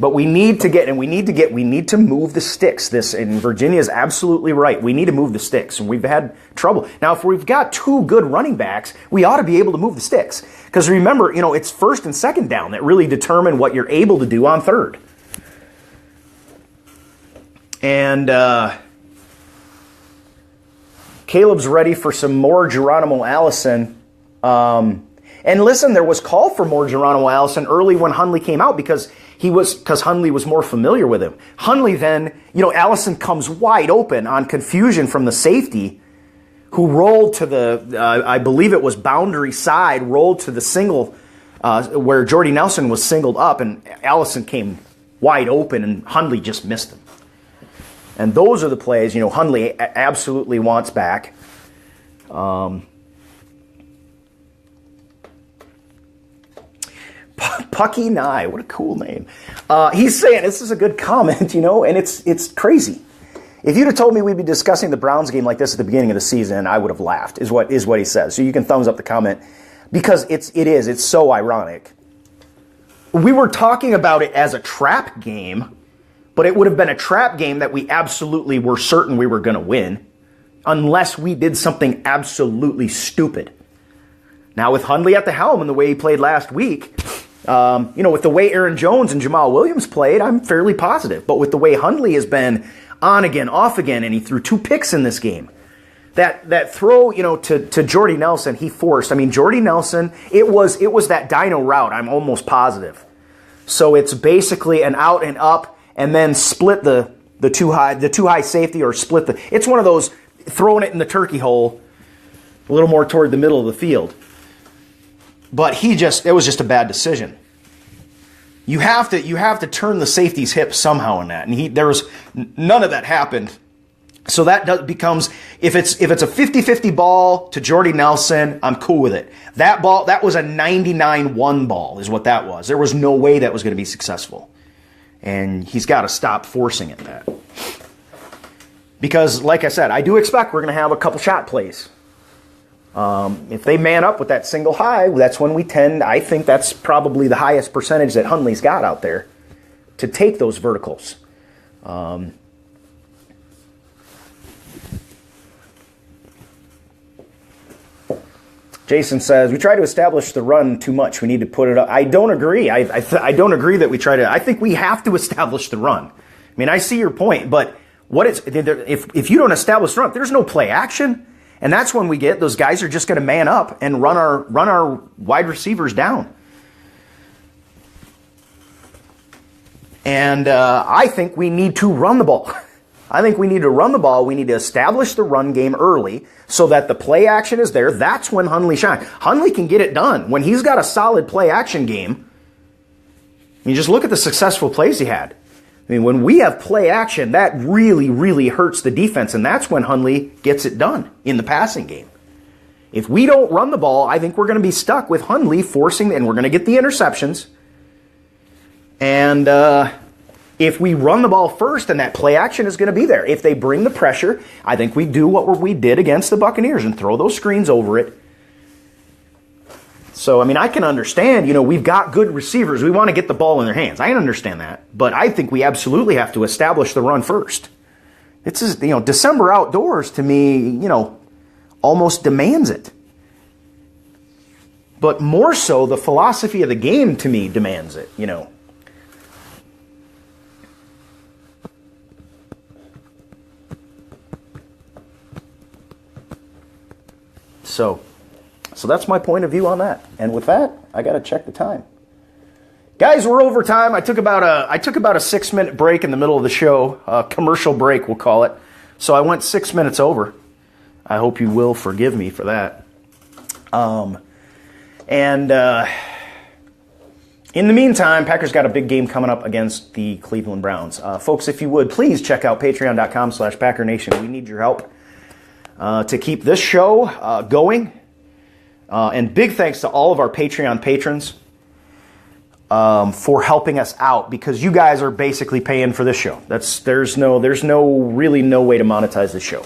But we need to move the sticks. And Virginia is absolutely right. We need to move the sticks, and we've had trouble. Now, if we've got two good running backs, we ought to be able to move the sticks. Because remember, it's first and second down that really determine what you're able to do on third. And Caleb's ready for some more Geronimo Allison. And listen, there was call for more Geronimo Allison early when Hundley came out because Hundley was more familiar with him. Hundley then, Allison comes wide open on confusion from the safety who rolled to the, I believe it was boundary side, rolled to the single where Jordy Nelson was singled up, and Allison came wide open and Hundley just missed him. And those are the plays, Hundley absolutely wants back. Pucky Nye, what a cool name. He's saying, this is a good comment, and it's crazy. If you'd have told me we'd be discussing the Browns game like this at the beginning of the season, I would have laughed, is what he says. So you can thumbs up the comment, because it's so ironic. We were talking about it as a trap game, but it would have been a trap game that we absolutely were certain we were going to win, unless we did something absolutely stupid. Now, with Hundley at the helm and the way he played last week, with the way Aaron Jones and Jamal Williams played, I'm fairly positive. But with the way Hundley has been on again, off again, and he threw 2 picks in this game, that throw, to Jordy Nelson, he forced. I mean, Jordy Nelson, it was that dino route, I'm almost positive. So it's basically an out and up, and then split the too high safety, or split the. It's one of those throwing it in the turkey hole, a little more toward the middle of the field. But it was just a bad decision. You have to turn the safety's hip somehow in that, and there was none of that happened. So that becomes, if it's a 50-50 ball to Jordy Nelson, I'm cool with it. That was a 99-1 ball is what that was. There was no way that was going to be successful. And he's got to stop forcing it that. Because, like I said, I do expect we're going to have a couple shot plays. If they man up with that single high, that's when I think that's probably the highest percentage that Hundley's got out there to take those verticals. Jason says, we try to establish the run too much. We need to put it up. I don't agree. I don't agree that we try to. I think we have to establish the run. I mean, I see your point, but if you don't establish the run, there's no play action. And that's when we get those guys are just going to man up and run our wide receivers down. And I think we need to run the ball. I think we need to run the ball. We need to establish the run game early so that the play action is there. That's when Hundley shines. Hundley can get it done. When he's got a solid play action game, you just look at the successful plays he had. I mean, when we have play action, that really, really hurts the defense, and that's when Hundley gets it done in the passing game. If we don't run the ball, I think we're going to be stuck with Hundley forcing, and we're going to get the interceptions. And if we run the ball first, then that play action is going to be there. If they bring the pressure, I think we do what we did against the Buccaneers and throw those screens over it. So, I mean, I can understand, we've got good receivers. We want to get the ball in their hands. I understand that. But I think we absolutely have to establish the run first. It's just, December outdoors, to me, almost demands it. But more so, the philosophy of the game, to me, demands it, So that's my point of view on that. And with that, I got to check the time. Guys, we're over time. I took about a 6-minute break in the middle of the show, a commercial break, we'll call it. So I went 6 minutes over. I hope you will forgive me for that. And in the meantime, Packers got a big game coming up against the Cleveland Browns. Folks, if you would, please check out patreon.com/PackerNation. We need your help to keep this show going. And big thanks to all of our Patreon patrons for helping us out, because you guys are basically paying for this show. There's really no way to monetize this show.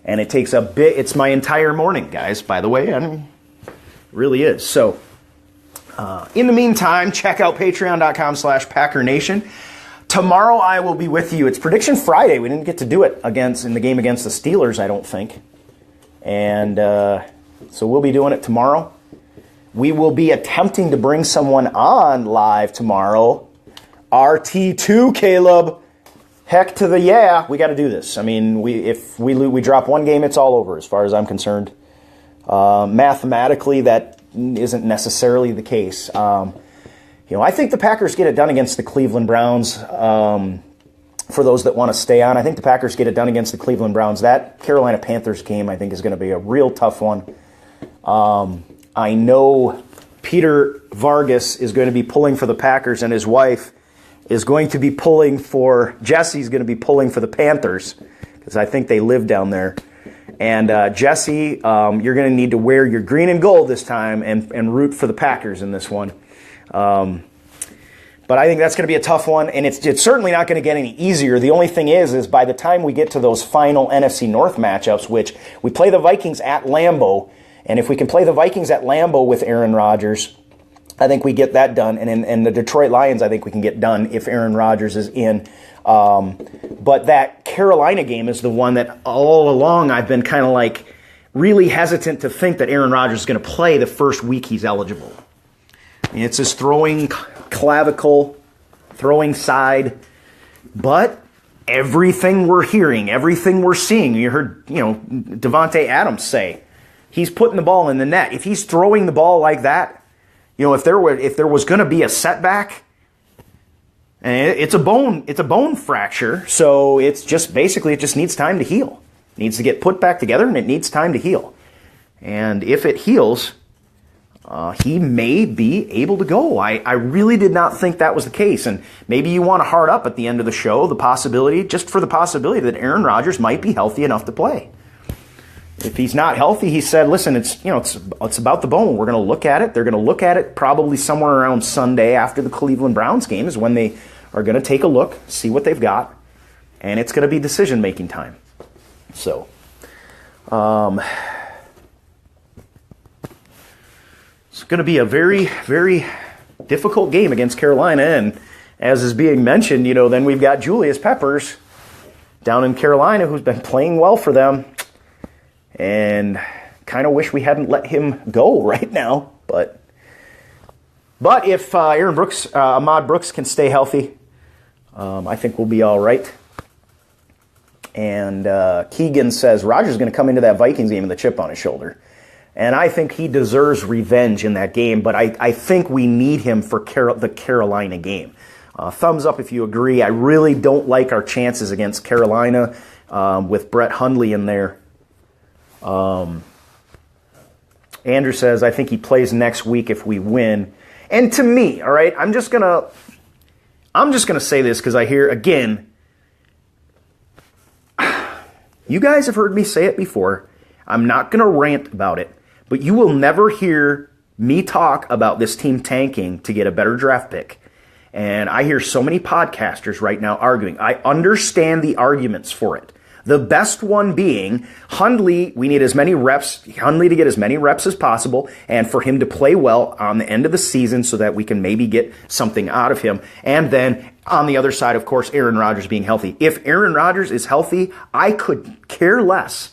And it takes it's my entire morning, guys, by the way. I mean, it really is. So, in the meantime, check out patreon.com/PackerNation. Tomorrow I will be with you. It's Prediction Friday. We didn't get to do it in the game against the Steelers, I don't think. And so we'll be doing it tomorrow. We will be attempting to bring someone on live tomorrow. RT2, Caleb. Heck to the yeah. We got to do this. I mean, if we drop one game, it's all over as far as I'm concerned. Mathematically, that isn't necessarily the case. I think the Packers get it done against the Cleveland Browns. For those that want to stay on, I think the Packers get it done against the Cleveland Browns. That Carolina Panthers game, I think, is going to be a real tough one. I know Peter Vargas is going to be pulling for the Packers, and his wife is going to be pulling for, Jesse's going to be pulling for the Panthers, because I think they live down there. And Jesse, you're going to need to wear your green and gold this time and root for the Packers in this one. But I think that's going to be a tough one, and it's certainly not going to get any easier. The only thing is by the time we get to those final NFC North matchups, which we play the Vikings at Lambeau, and if we can play the Vikings at Lambeau with Aaron Rodgers, I think we get that done. And the Detroit Lions, I think we can get done if Aaron Rodgers is in. But that Carolina game is the one that all along I've been kind of like really hesitant to think that Aaron Rodgers is going to play the first week he's eligible. I mean, it's his throwing clavicle, throwing side. But everything we're hearing, everything we're seeing, you heard, Devontae Adams say, he's putting the ball in the net. If he's throwing the ball like that, if there was going to be a setback, and it's a bone fracture, so it just needs time to heal. It needs to get put back together, and it needs time to heal. And if it heals, he may be able to go. I really did not think that was the case. And maybe you want to hard up at the end of the show the possibility that Aaron Rodgers might be healthy enough to play. If he's not healthy, he said, listen, it's about the bone. We're going to look at it. They're going to look at it probably somewhere around Sunday after the Cleveland Browns game is when they are going to take a look, see what they've got, and it's going to be decision-making time. So, it's going to be a very, very difficult game against Carolina, and as is being mentioned, then we've got Julius Peppers down in Carolina who's been playing well for them. And kind of wish we hadn't let him go right now. But if Ahmad Brooks can stay healthy, I think we'll be all right. And Keegan says, Rodgers is going to come into that Vikings game with a chip on his shoulder. And I think he deserves revenge in that game. But I think we need him for the Carolina game. Thumbs up if you agree. I really don't like our chances against Carolina with Brett Hundley in there. Andrew says, I think he plays next week if we win. And to me, all right, I'm just gonna say this because I hear, again, you guys have heard me say it before. I'm not going to rant about it, but you will never hear me talk about this team tanking to get a better draft pick. And I hear so many podcasters right now arguing. I understand the arguments for it. The best one being Hundley, we need Hundley to get as many reps as possible and for him to play well on the end of the season so that we can maybe get something out of him. And then on the other side, of course, Aaron Rodgers being healthy. If Aaron Rodgers is healthy, I could care less.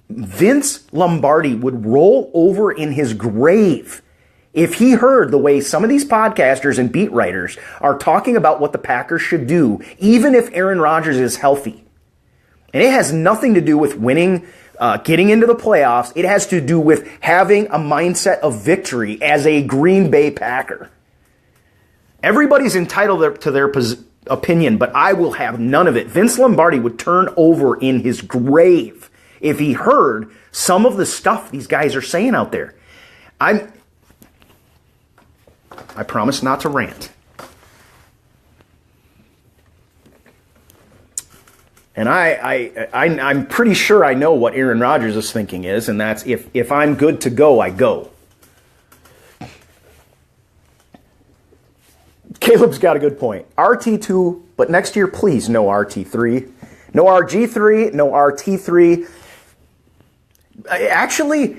Vince Lombardi would roll over in his grave if he heard the way some of these podcasters and beat writers are talking about what the Packers should do, even if Aaron Rodgers is healthy. And it has nothing to do with winning, getting into the playoffs. It has to do with having a mindset of victory as a Green Bay Packer. Everybody's entitled to their opinion, but I will have none of it. Vince Lombardi would turn over in his grave if he heard some of the stuff these guys are saying out there. I promise not to rant. And I'm pretty sure I know what Aaron Rodgers' thinking is, and that's if I'm good to go, I go. Caleb's got a good point. RT2, but next year, please, no RT3. No RG3, no RT3. Actually,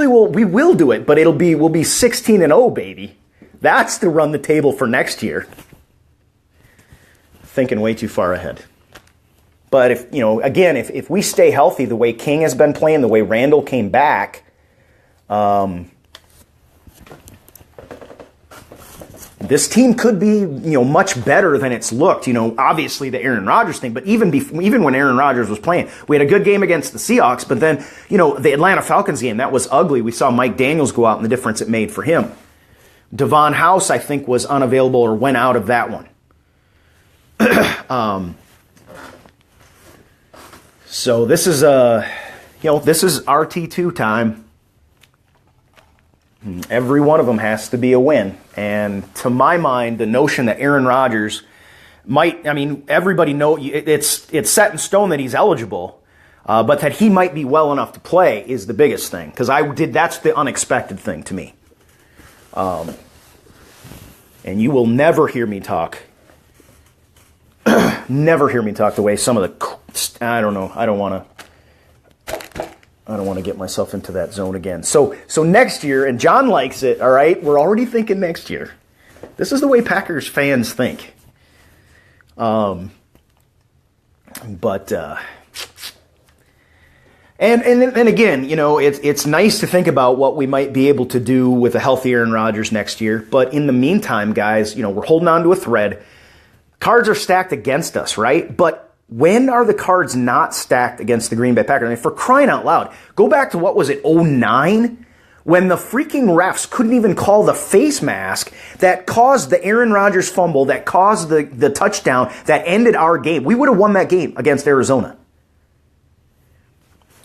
we will do it, but we'll be 16-0, baby. That's to run the table for next year. Thinking way too far ahead. But if we stay healthy the way King has been playing, the way Randall came back, this team could be, much better than it's looked. Obviously the Aaron Rodgers thing, but even when Aaron Rodgers was playing, we had a good game against the Seahawks, but then, the Atlanta Falcons game, that was ugly. We saw Mike Daniels go out and the difference it made for him. Devon House, I think, was unavailable or went out of that one. So this is RT2 time. Every one of them has to be a win. And to my mind, the notion that Aaron Rodgers everybody know it's set in stone that he's eligible, but that he might be well enough to play is the biggest thing. Because that's the unexpected thing to me. And you will never hear me talk. Never hear me talk the way some of the... I don't know. I don't want to get myself into that zone again. So next year, and John likes it, all right? We're already thinking next year. This is the way Packers fans think. And again, it's nice to think about what we might be able to do with a healthy Aaron Rodgers next year. But in the meantime, guys, we're holding on to a thread. Cards are stacked against us, right? But when are the cards not stacked against the Green Bay Packers? For crying out loud, go back to, what was it, 2009? When the freaking refs couldn't even call the face mask that caused the Aaron Rodgers fumble, that caused the touchdown, that ended our game. We would have won that game against Arizona.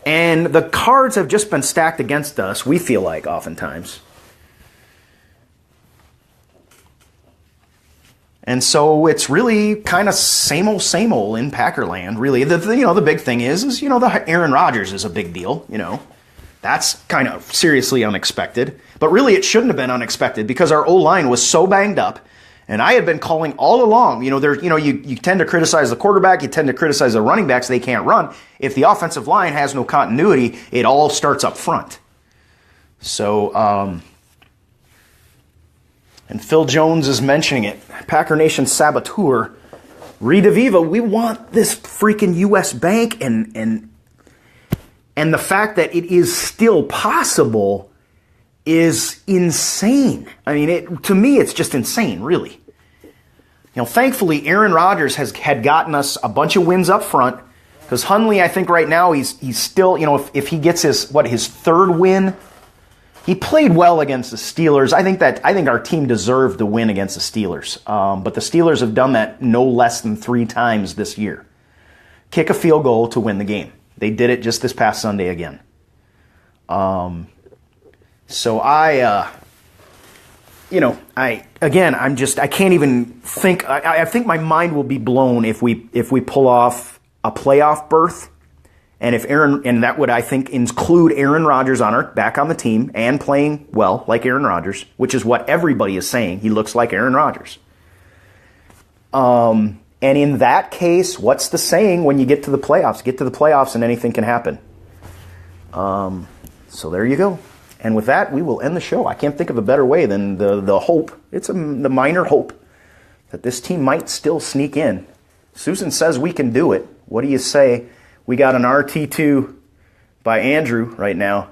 And the cards have just been stacked against us, we feel like, oftentimes. And so it's really kind of same old in Packerland, really. The big thing is the Aaron Rodgers is a big deal, That's kind of seriously unexpected. But really it shouldn't have been unexpected because our O-line was so banged up. And I had been calling all along, you tend to criticize the quarterback, you tend to criticize the running backs, they can't run. If the offensive line has no continuity, it all starts up front. So, and Phil Jones is mentioning it. Packer Nation saboteur. Rita Viva, we want this freaking U.S. Bank and the fact that it is still possible is insane. To me, it's just insane, really. Thankfully, Aaron Rodgers had gotten us a bunch of wins up front. Because Hundley, I think right now, he's still, if he gets his third win. He played well against the Steelers. I think our team deserved the win against the Steelers. But the Steelers have done that no less than 3 times this year. Kick a field goal to win the game. They did it just this past Sunday again. So I can't even think. I think my mind will be blown if we pull off a playoff berth. And that would, I think, include Aaron Rodgers back on the team and playing well like Aaron Rodgers, which is what everybody is saying. He looks like Aaron Rodgers. And in that case, what's the saying when you get to the playoffs? Get to the playoffs and anything can happen. So there you go. And with that, we will end the show. I can't think of a better way than the hope. It's the minor hope that this team might still sneak in. Susan says we can do it. What do you say? We got an RT2 by Andrew right now.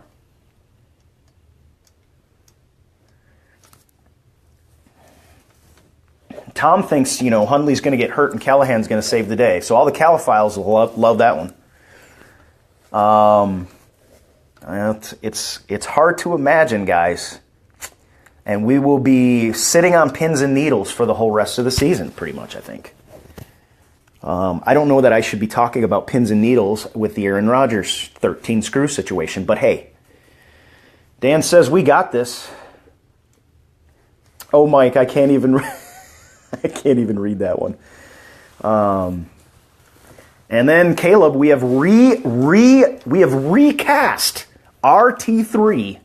Tom thinks, Hundley's going to get hurt and Callahan's going to save the day. So all the Caliphiles will love that one. It's hard to imagine, guys. And we will be sitting on pins and needles for the whole rest of the season, pretty much, I think. I don't know that I should be talking about pins and needles with the Aaron Rodgers 13 screw situation, but hey, Dan says we got this. Oh, Mike, I can't even I can't even read that one. And then Caleb, we have recast RT3.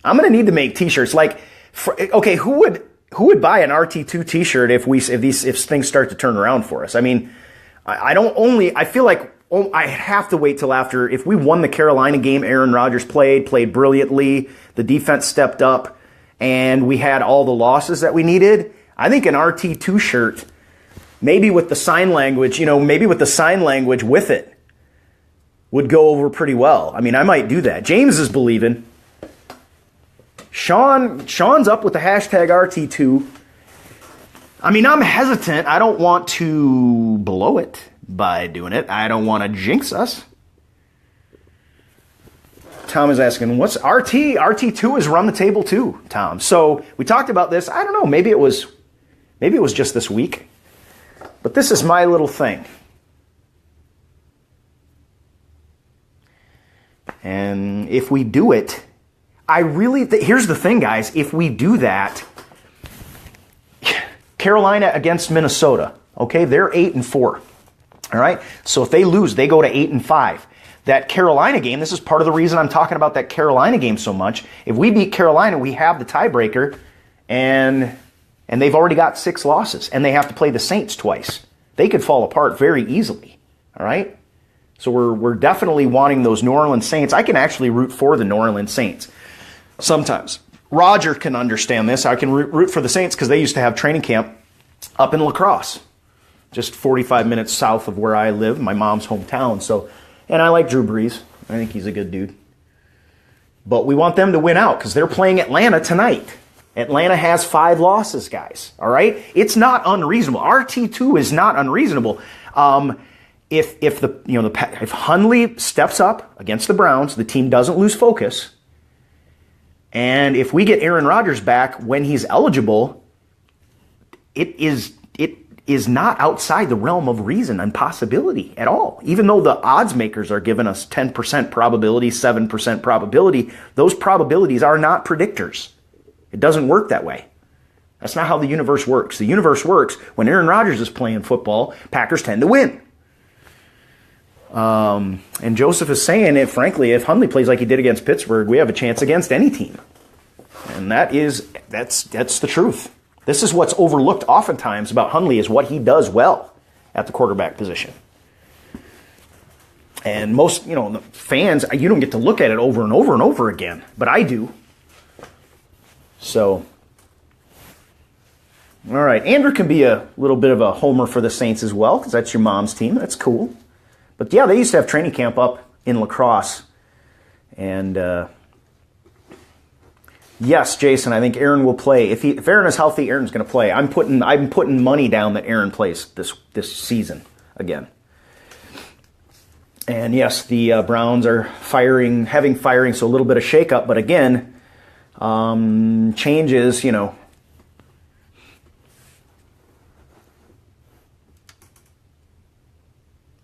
I'm going to need to make t-shirts. Like, okay, who would buy an RT2 t-shirt if things start to turn around for us? I mean, I feel like I have to wait till after, if we won the Carolina game, Aaron Rodgers played brilliantly, the defense stepped up, and we had all the losses that we needed. I think an RT2 shirt, maybe with the sign language, with it, would go over pretty well. I mean, I might do that. James is believing. Sean's up with the hashtag RT2. I mean, I'm hesitant. I don't want to blow it by doing it. I don't want to jinx us. Tom is asking, what's RT? RT2 is run the table too, Tom. So we talked about this. I don't know. Maybe it was just this week. But this is my little thing. And if we do it, here's the thing, guys. If we do that, Carolina against Minnesota, okay, they're 8-4. All right. So if they lose, they go to 8-5. That Carolina game, this is part of the reason I'm talking about that Carolina game so much. If we beat Carolina, we have the tiebreaker, and they've already got 6 losses, and they have to play the Saints twice. They could fall apart very easily. All right. So we're definitely wanting those New Orleans Saints. I can actually root for the New Orleans Saints sometimes. Roger can understand this. I can root for the Saints because they used to have training camp up in La Crosse, just 45 minutes south of where I live, my mom's hometown. So, and I like Drew Brees. I think he's a good dude. But we want them to win out because they're playing Atlanta tonight. Atlanta has 5 losses, guys. All right? It's not unreasonable. RT2 is not unreasonable. If Hundley steps up against the Browns, the team doesn't lose focus. And if we get Aaron Rodgers back when he's eligible, it is not outside the realm of reason and possibility at all. Even though the odds makers are giving us 10% probability, 7% probability, those probabilities are not predictors. It doesn't work that way. That's not how the universe works. The universe works when Aaron Rodgers is playing football, Packers tend to win. And Joseph is saying, frankly, if Hundley plays like he did against Pittsburgh, we have a chance against any team. And that's the truth. This is what's overlooked oftentimes about Hundley, is what he does well at the quarterback position. And most, fans, you don't get to look at it over and over and over again, but I do. So, all right. Andrew can be a little bit of a homer for the Saints as well, because that's your mom's team. That's cool. But yeah, they used to have training camp up in La Crosse. And yes, Jason, I think Aaron will play. If Aaron is healthy, Aaron's going to play. I'm putting money down that Aaron plays this season again. And yes, the Browns are having firing, so a little bit of shakeup. But again, changes,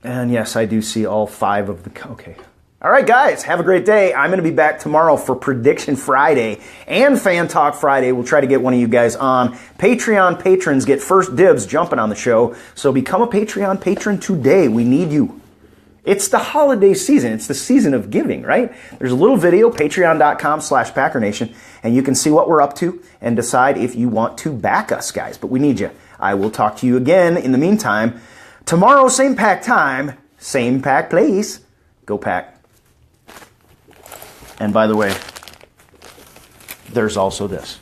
And yes, I do see all 5 of the... Okay. All right, guys, have a great day. I'm going to be back tomorrow for Prediction Friday and Fan Talk Friday. We'll try to get one of you guys on. Patreon patrons get first dibs jumping on the show, so become a Patreon patron today. We need you. It's the holiday season. It's the season of giving, right? There's a little video, patreon.com/PackerNation, and you can see what we're up to and decide if you want to back us, guys. But we need you. I will talk to you again in the meantime. Tomorrow, same pack time, same pack place. Go Pack. And by the way, there's also this.